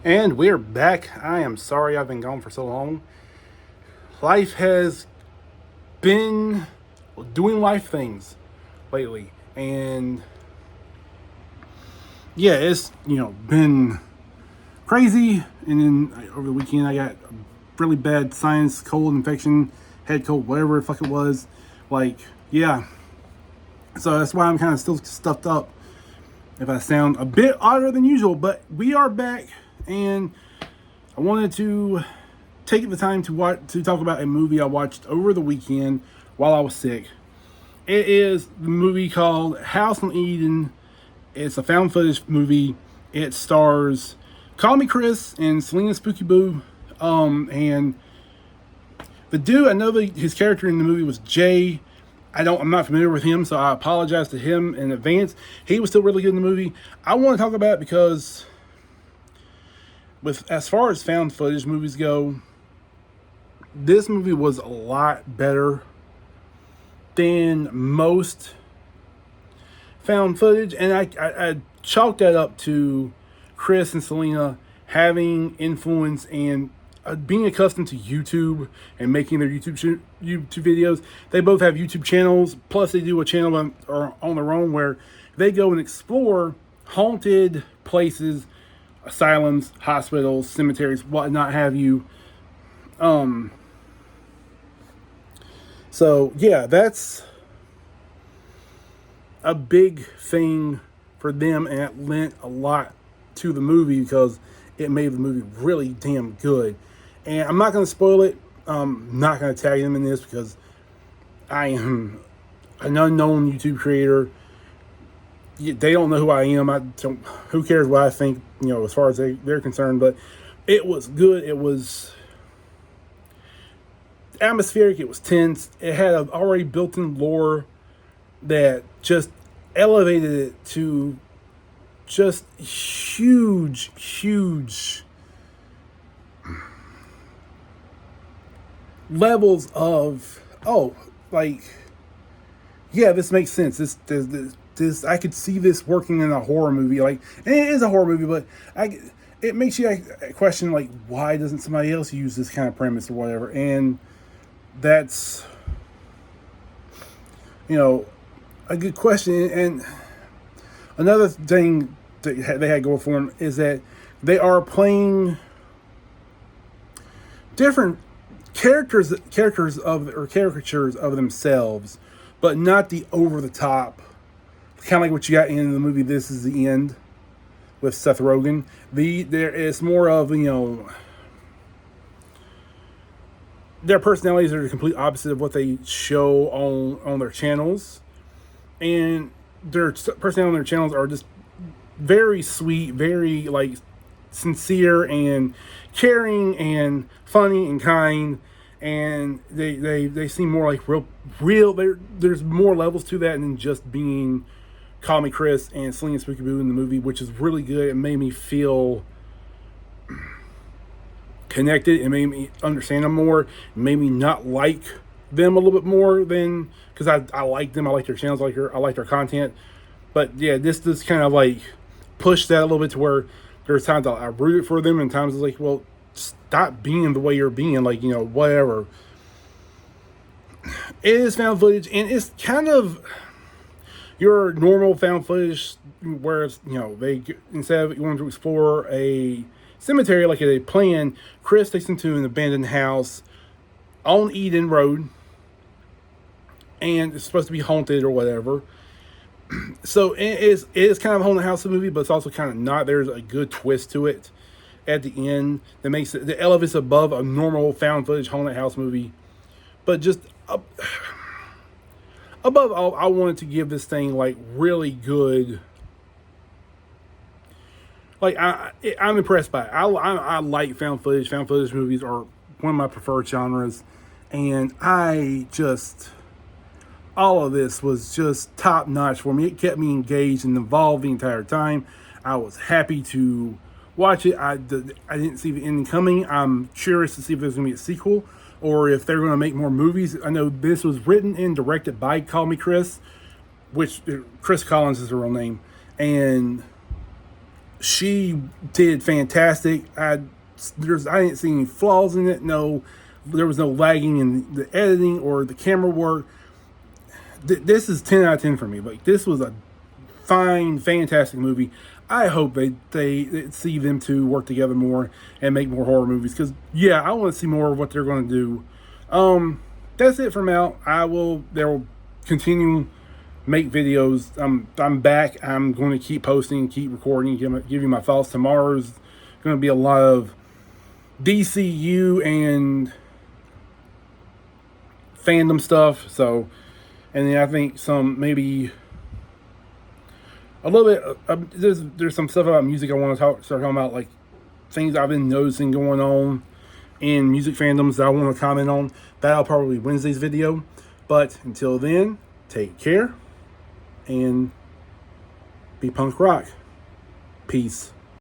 And we're back. I am sorry I've been gone for so long. Life has been doing life things lately. And yeah, it's, been crazy. And then over the weekend, I got a really bad sinus cold infection, head cold, whatever the fuck it was. Yeah. So that's why I'm kind of still stuffed up if I sound a bit odder than usual. But we are back, and I wanted to take the time to talk about a movie I watched over the weekend while I was sick. It is the movie called House on Eden. It's a found footage movie. It stars KallMeKris and Celina Spooky Boo. And the dude, I know his character in the movie was Jay. I'm not familiar with him, so I apologize to him in advance. He was still really good in the movie. I want to talk about it because as far as found footage movies go, this movie was a lot better than most found footage, and I chalked that up to Kris and Celina having influence and being accustomed to YouTube and making their YouTube videos. They both have YouTube channels, plus they do a channel on their own where they go and explore haunted places, asylums, hospitals, cemeteries, whatnot have you. So yeah, that's a big thing for them, and it lent a lot to the movie because it made the movie really damn good. And I'm not going to spoil it. I'm not going to tag them in this because I am an unknown YouTube creator. They don't know who I am. Who cares what I think, as far as they're concerned. But it was good. It was atmospheric. It was tense. It had an already built-in lore that just elevated it to just huge levels of this makes sense. This I could see this working in a horror movie. And it is a horror movie, but it makes you question why doesn't somebody else use this kind of premise or whatever? And that's a good question. And another thing that they had going for them is that they are playing different caricatures of themselves, but not the over the top, kind of like what you got in the movie This Is the End with Seth Rogen. There is more of their personalities are the complete opposite of what they show on their channels, and their personalities on their channels are just very sweet, very sincere and caring and funny and kind, and they seem more like real. There's more levels to that than just being KallMeKris and Celina Spooky Boo in the movie, which is really good. It made me feel connected. It made me understand them more. It made me not like them a little bit more than, because I like them. I like their channels. I like their content. But yeah, this kind of pushed that a little bit to where there's times I rooted for them, and times it's well, stop being the way you're being, whatever. It is found footage, and it's kind of your normal found footage, where it's, they, instead of going to explore a cemetery like they planned, Kris takes them to an abandoned house on Eden Road, and it's supposed to be haunted or whatever. So it is kind of a haunted house movie, but it's also kind of not. There's a good twist to it at the end that makes it, the elevates above a normal found footage haunted house movie. But just above all, I wanted to give this thing really good. I'm impressed by it. I like found footage. Found footage movies are one of my preferred genres, and all of this was just top notch for me. It kept me engaged and involved the entire time. I was happy to watch it. I didn't see the ending coming. I'm curious to see if there's going to be a sequel or if they're going to make more movies. I know this was written and directed by KallMeKris, which Kris Collins is her real name. And she did fantastic. I didn't see any flaws in it. No, there was no lagging in the editing or the camera work. This is 10 out of 10 for me. Like, this was a fine, fantastic movie. I hope they see them two work together more and make more horror movies. Because, yeah, I want to see more of what they're going to do. That's it from out. They'll continue make videos. I'm back. I'm going to keep posting, keep recording, give you my thoughts. Tomorrow's going to be a lot of DCU and fandom stuff. So, and then I think some maybe a little bit. There's some stuff about music I want to start talking about, like things I've been noticing going on in music fandoms that I want to comment on. That'll probably be Wednesday's video. But until then, take care and be punk rock. Peace.